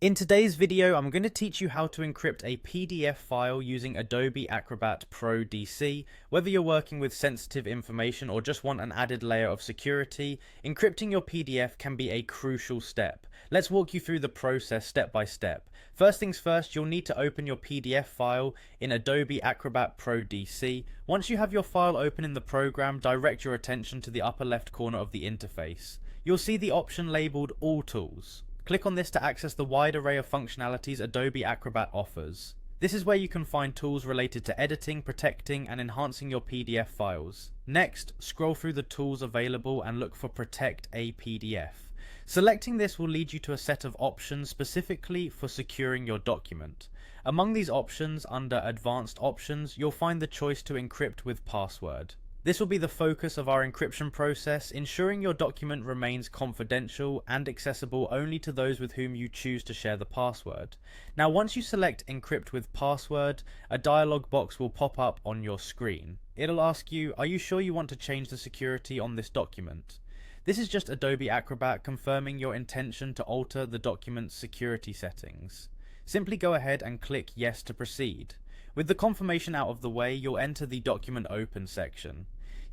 In today's video, I'm going to teach you how to encrypt a PDF file using Adobe Acrobat Pro DC. Whether you're working with sensitive information or just want an added layer of security, encrypting your PDF can be a crucial step. Let's walk you through the process step by step. First things first, you'll need to open your PDF file in Adobe Acrobat Pro DC. Once you have your file open in the program, direct your attention to the upper left corner of the interface. You'll see the option labeled All Tools. Click on this to access the wide array of functionalities Adobe Acrobat offers. This is where you can find tools related to editing, protecting, and enhancing your PDF files. Next, scroll through the tools available and look for Protect a PDF. Selecting this will lead you to a set of options specifically for securing your document. Among these options, under Advanced Options, you'll find the choice to encrypt with password. This will be the focus of our encryption process, ensuring your document remains confidential and accessible only to those with whom you choose to share the password. Now, once you select Encrypt with Password, a dialog box will pop up on your screen. It'll ask you, are you sure you want to change the security on this document? This is just Adobe Acrobat confirming your intention to alter the document's security settings. Simply go ahead and click Yes to proceed. With the confirmation out of the way, you'll enter the Document Open section.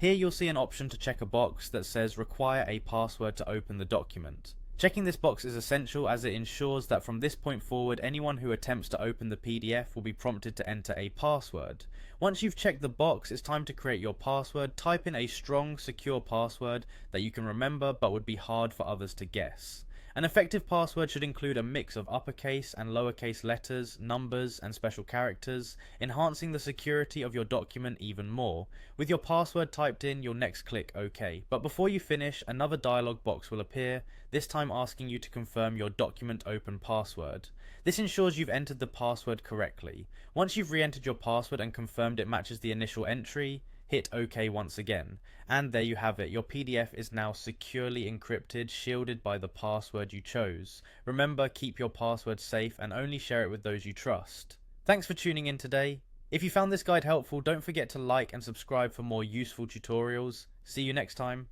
Here you'll see an option to check a box that says require a password to open the document. Checking this box is essential as it ensures that from this point forward anyone who attempts to open the PDF will be prompted to enter a password. Once you've checked the box, it's time to create your password. Type in a strong, secure password that you can remember but would be hard for others to guess. An effective password should include a mix of uppercase and lowercase letters, numbers, and special characters, enhancing the security of your document even more. With your password typed in, you'll next click OK. But before you finish, another dialog box will appear, this time asking you to confirm your document open password. This ensures you've entered the password correctly. Once you've re-entered your password and confirmed it matches the initial entry, hit OK once again, and there you have it. Your PDF is now securely encrypted, shielded by the password you chose. Remember, keep your password safe and only share it with those you trust. Thanks for tuning in today. If you found this guide helpful, don't forget to like and subscribe for more useful tutorials. See you next time.